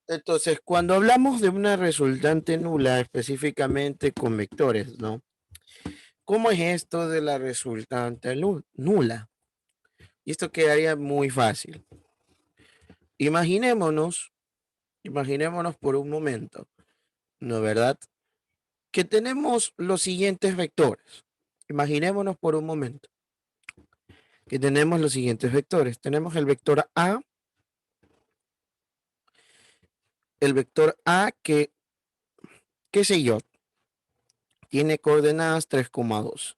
Entonces, cuando hablamos de una resultante nula, específicamente con vectores, ¿no? ¿Cómo es esto de la resultante nula? Y esto quedaría muy fácil. Imaginémonos, imaginémonos por un momento, ¿no es verdad? Que tenemos los siguientes vectores. Imaginémonos por un momento que tenemos los siguientes vectores. Tenemos el vector A que, qué sé yo, tiene coordenadas 3,2.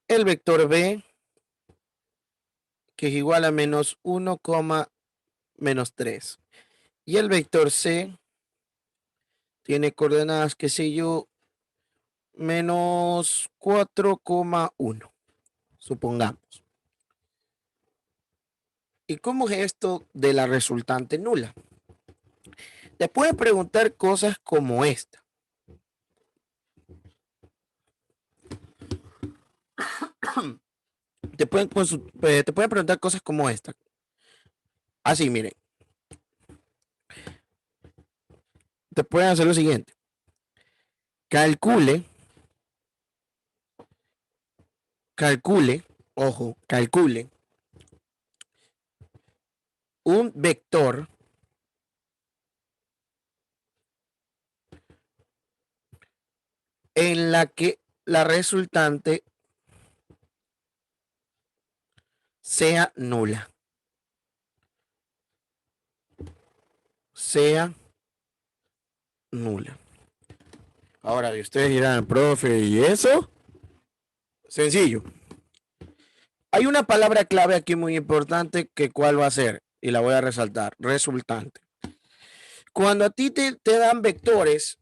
El vector B que es igual a menos 1, menos 3. Y el vector C tiene coordenadas, qué sé yo, menos 4,1, supongamos. ¿Y cómo es esto de la resultante nula? Te pueden preguntar cosas como esta. Te pueden preguntar cosas como esta. Así, miren. Te pueden hacer lo siguiente. Calcule, ojo, calcule un vector en la que la resultante sea nula. Sea nula. Ahora, ustedes dirán, profe, ¿y eso? Sencillo. Hay una palabra clave aquí muy importante que cuál va a ser, y la voy a resaltar, resultante. Cuando a ti te dan vectores,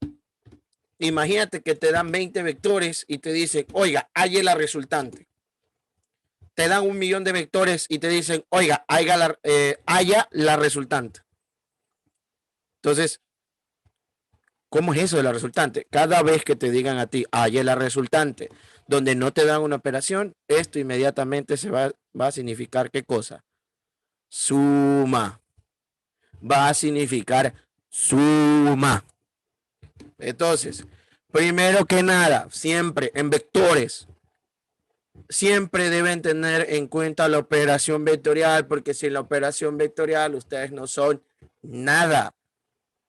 imagínate que te dan 20 vectores y te dicen, oiga, halle la resultante. Te dan 1.000.000 de vectores y te dicen, oiga, haya la resultante. Entonces, ¿cómo es eso de la resultante? Cada vez que te digan a ti, haya la resultante, donde no te dan una operación, esto inmediatamente va a significar ¿qué cosa? Suma. Va a significar suma. Entonces, primero que nada, siempre en vectores, siempre deben tener en cuenta la operación vectorial, porque sin la operación vectorial ustedes no son nada.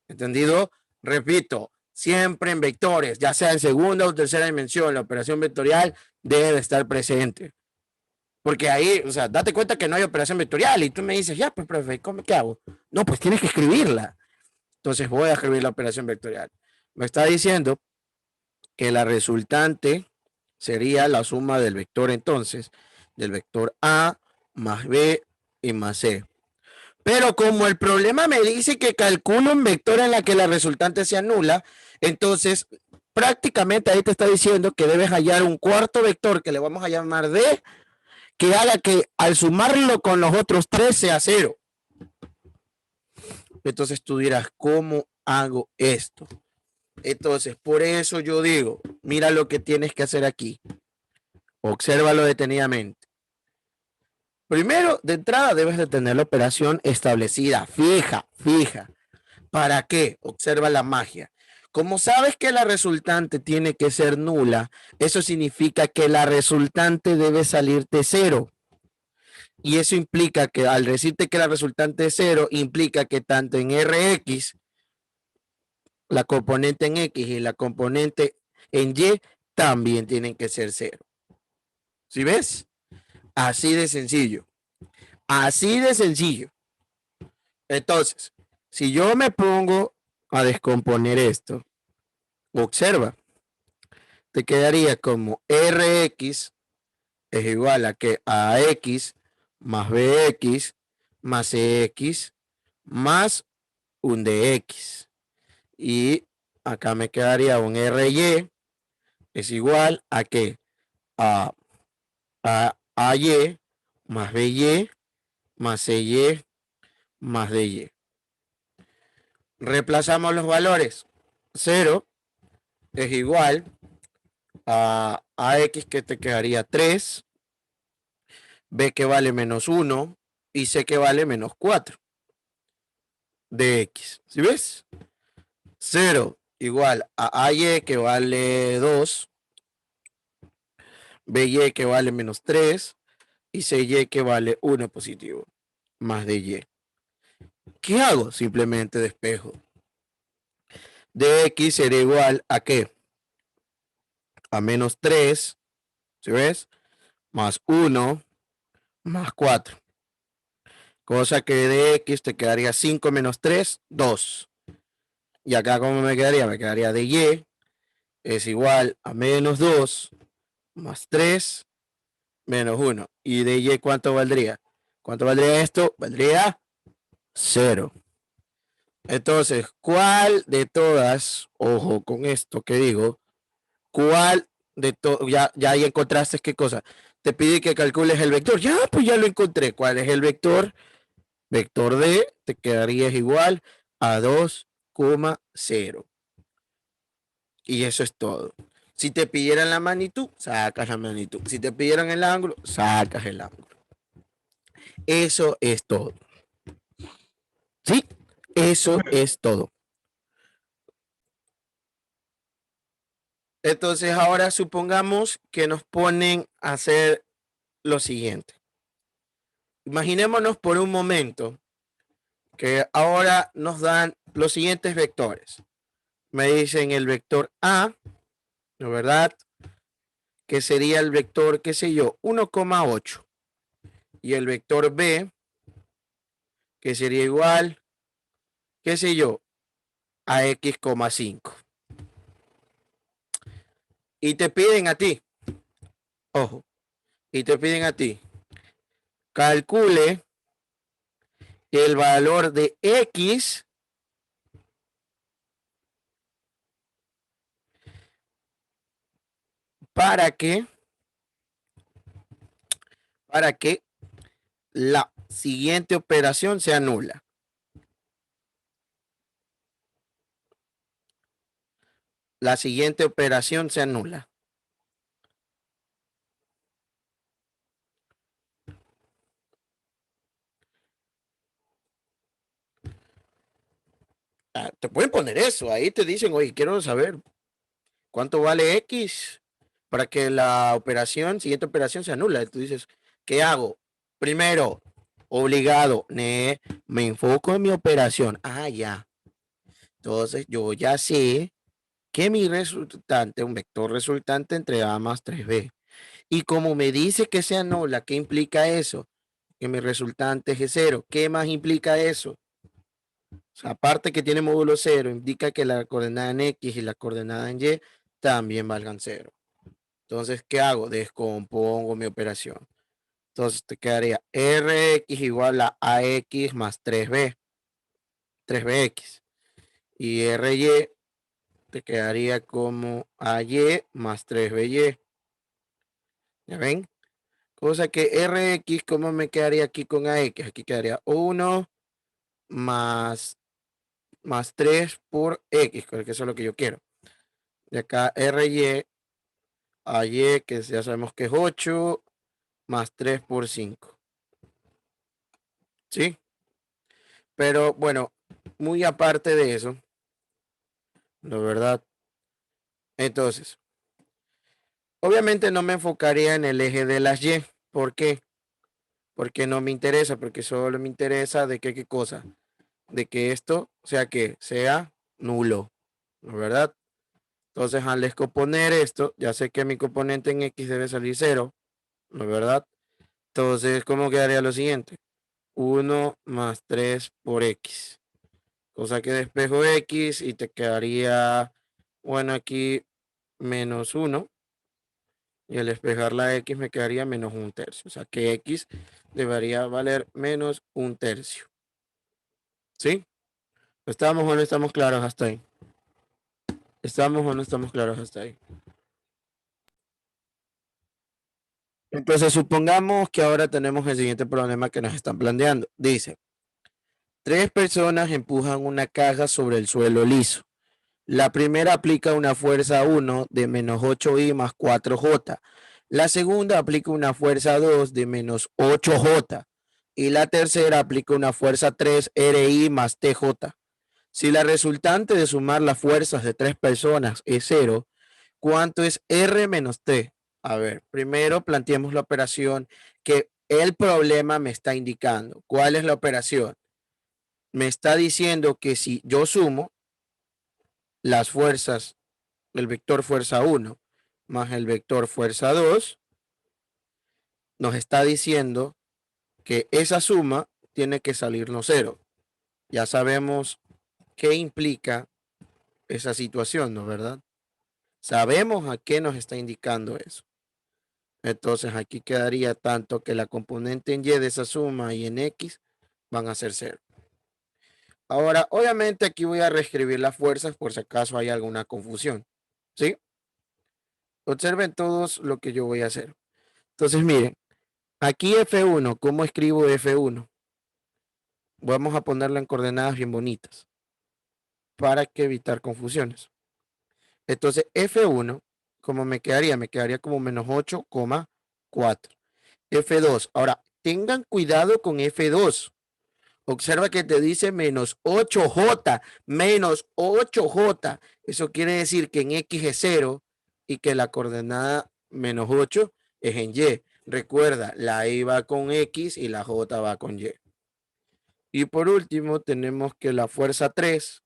¿Entendido? Repito, siempre en vectores, ya sea en segunda o tercera dimensión, la operación vectorial debe estar presente. Porque ahí, o sea, date cuenta que no hay operación vectorial y tú me dices, ya, pues, profe, ¿qué hago? No, pues tienes que escribirla. Entonces voy a escribir la operación vectorial. Me está diciendo que la resultante sería la suma del vector entonces, del vector A más B y más C. Pero como el problema me dice que calculo un vector en la que la resultante sea nula, entonces prácticamente ahí te está diciendo que debes hallar un cuarto vector que le vamos a llamar D, que haga que al sumarlo con los otros tres sea cero. Entonces tú dirás, ¿cómo hago esto? Entonces, por eso yo digo, mira lo que tienes que hacer aquí. Obsérvalo detenidamente. Primero, de entrada, debes de tener la operación establecida, fija. ¿Para qué? Observa la magia. Como sabes que la resultante tiene que ser nula, eso significa que la resultante debe salirte cero. Y eso implica que al decirte que la resultante es cero, implica que tanto en Rx, la componente en X y la componente en Y también tienen que ser cero. ¿Sí ves? Así de sencillo. Así de sencillo. Entonces, si yo me pongo a descomponer esto, observa, te quedaría como Rx es igual a que AX más BX más CX más un DX. Y acá me quedaría un RY es igual a que a AY más BY más CY más DY. Reemplazamos los valores. 0 es igual a AX que te quedaría 3, B que vale menos 1 y C que vale menos 4. de X. ¿Sí ves? 0 igual a AY que vale 2, BY que vale menos 3 y CY que vale 1 positivo, más de Y. ¿Qué hago? Simplemente despejo. DX será igual a ¿qué? A menos 3, ¿sí ves? Más 1, más 4. Cosa que de X te quedaría 5 menos 3, 2. Y acá, ¿cómo me quedaría? Me quedaría de Y es igual a menos 2 más 3 menos 1. ¿Y de Y cuánto valdría? ¿Cuánto valdría esto? Valdría 0. Entonces, ¿cuál de todas, ojo con esto que digo, cuál de todas, ya ahí encontraste qué cosa? Te pide que calcules el vector. Ya, pues ya lo encontré. ¿Cuál es el vector? Vector D te quedaría igual a 2,0. Y eso es todo. Si te pidieran la magnitud, sacas la magnitud. Si te pidieran el ángulo, sacas el ángulo. Eso es todo. ¿Sí? Eso es todo. Entonces ahora supongamos que nos ponen a hacer lo siguiente. Imaginémonos por un momento que ahora nos dan los siguientes vectores. Me dicen el vector A, ¿no verdad? Que sería el vector, qué sé yo, 1,8. Y el vector B, que sería igual, qué sé yo, a X,5. Y te piden a ti, ojo, y te piden a ti, calcule el valor de X para que la siguiente operación sea nula. La siguiente operación sea nula. Te pueden poner eso, ahí te dicen, oye, quiero saber cuánto vale X para que la operación, siguiente operación sea nula. Y tú dices, ¿qué hago? Primero, obligado, me enfoco en mi operación. Ya. Entonces, yo ya sé que mi resultante, un vector resultante entre A más 3B. Y como me dice que sea nula, ¿qué implica eso? Que mi resultante es 0. ¿Qué más implica eso? O sea, aparte que tiene módulo 0, indica que la coordenada en X y la coordenada en Y también valgan 0. Entonces, ¿qué hago? Descompongo mi operación. Entonces, te quedaría Rx igual a AX más 3BX. Y RY te quedaría como AY más 3BY. ¿Ya ven? Cosa que Rx, ¿cómo me quedaría aquí con AX? Aquí quedaría 1 más 3 por X, que eso es lo que yo quiero. De acá RY, AY, que ya sabemos que es 8, más 3 por 5. ¿Sí? Pero bueno, muy aparte de eso, la verdad. Entonces, obviamente no me enfocaría en el eje de las Y. ¿Por qué? Porque no me interesa, porque solo me interesa de qué cosa. De que esto sea nulo, ¿no verdad? Entonces, al descomponer esto, ya sé que mi componente en X debe salir 0, ¿no verdad? Entonces, ¿cómo quedaría lo siguiente? 1 más 3 por X. Cosa que despejo X y te quedaría, bueno, aquí menos 1. Y al despejar la X me quedaría menos 1/3. O sea que X debería valer menos 1/3. ¿Sí? ¿Estamos o no estamos claros hasta ahí? ¿Estamos o no estamos claros hasta ahí? Entonces supongamos que ahora tenemos el siguiente problema que nos están planteando. Dice, 3 personas empujan una caja sobre el suelo liso. La primera aplica una fuerza 1 de menos 8i más 4j. La segunda aplica una fuerza 2 de menos 8j. Y la tercera aplica una fuerza 3 RI más TJ. Si la resultante de sumar las fuerzas de tres personas es 0, ¿cuánto es R menos T? A ver, primero planteemos la operación que el problema me está indicando. ¿Cuál es la operación? Me está diciendo que si yo sumo las fuerzas, el vector fuerza 1 más el vector fuerza 2, nos está diciendo que esa suma tiene que salirnos 0. Ya sabemos qué implica esa situación, ¿no? ¿Verdad? Sabemos a qué nos está indicando eso. Entonces aquí quedaría tanto que la componente en y de esa suma y en x van a ser 0. Ahora, obviamente aquí voy a reescribir las fuerzas por si acaso hay alguna confusión. ¿Sí? Observen todos lo que yo voy a hacer. Entonces, miren, aquí F1, ¿cómo escribo F1? Vamos a ponerlo en coordenadas bien bonitas para que evitar confusiones. Entonces, F1, ¿cómo me quedaría? Me quedaría como menos 8,4. F2. Ahora, tengan cuidado con F2. Observa que te dice menos 8J, menos 8J. Eso quiere decir que en X es 0 y que la coordenada menos 8 es en Y. Recuerda, la Y va con X y la J va con Y. Y por último, tenemos que la fuerza 3,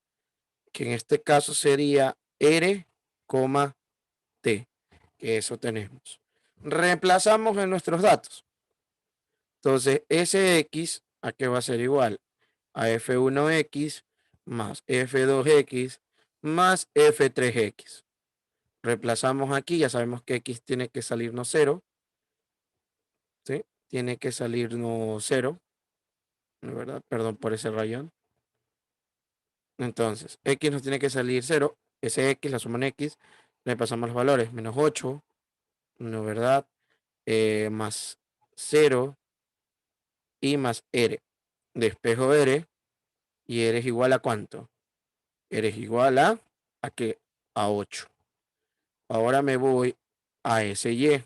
que en este caso sería R, T. Que eso tenemos. Reemplazamos en nuestros datos. Entonces, Sx, ¿a qué va a ser igual? A F1x más F2x más F3x. Reemplazamos aquí, ya sabemos que x tiene que salirnos 0. ¿Sí? Tiene que salirnos 0. ¿Verdad? Perdón por ese rayón. Entonces, x nos tiene que salir 0. Ese x, la suma en x, le pasamos los valores. Menos 8, ¿no? ¿Verdad? Más 0 y más r. Despejo r y r es igual a ¿cuánto? R es igual ¿a qué? A 8. Ahora me voy a SY.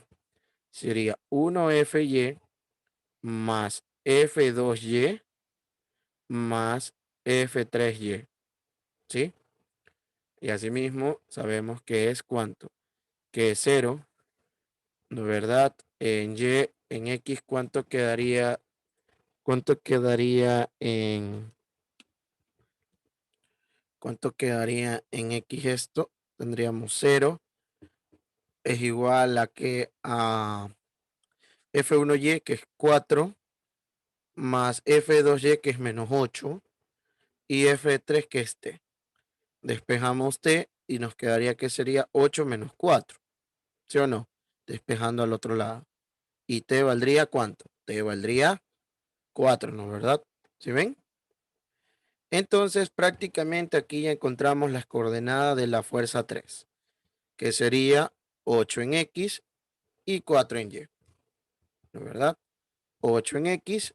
Sería 1FY más F2Y más F3Y. ¿Sí? Y asimismo sabemos que es ¿cuánto? Que es 0, ¿no es verdad? En Y, en X, ¿cuánto quedaría? ¿Cuánto quedaría en X esto? Tendríamos 0. Es igual a que a F1Y, que es 4, más F2Y, que es menos 8, y F3, que es T. Despejamos T y nos quedaría que sería 8 menos 4, ¿sí o no? Despejando al otro lado. ¿Y T valdría cuánto? T valdría 4, ¿no? ¿Verdad? ¿Sí ven? Entonces, prácticamente aquí ya encontramos las coordenadas de la fuerza 3, que sería 8 en X y 4 en Y, ¿no? ¿Verdad? 8 en X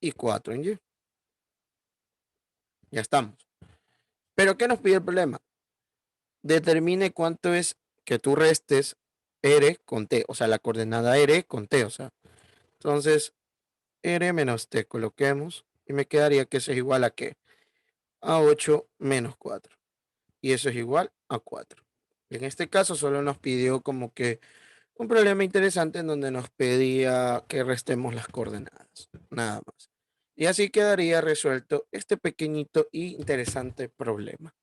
y 4 en Y. Ya estamos. Pero ¿qué nos pide el problema? Determine cuánto es que tú restes R con T, o sea, la coordenada R con T, o sea, entonces R menos T coloquemos y me quedaría que eso es igual a ¿qué? A 8 menos 4. Y eso es igual a 4. En este caso solo nos pidió como que un problema interesante en donde nos pedía que restemos las coordenadas, nada más. Y así quedaría resuelto este pequeñito e interesante problema.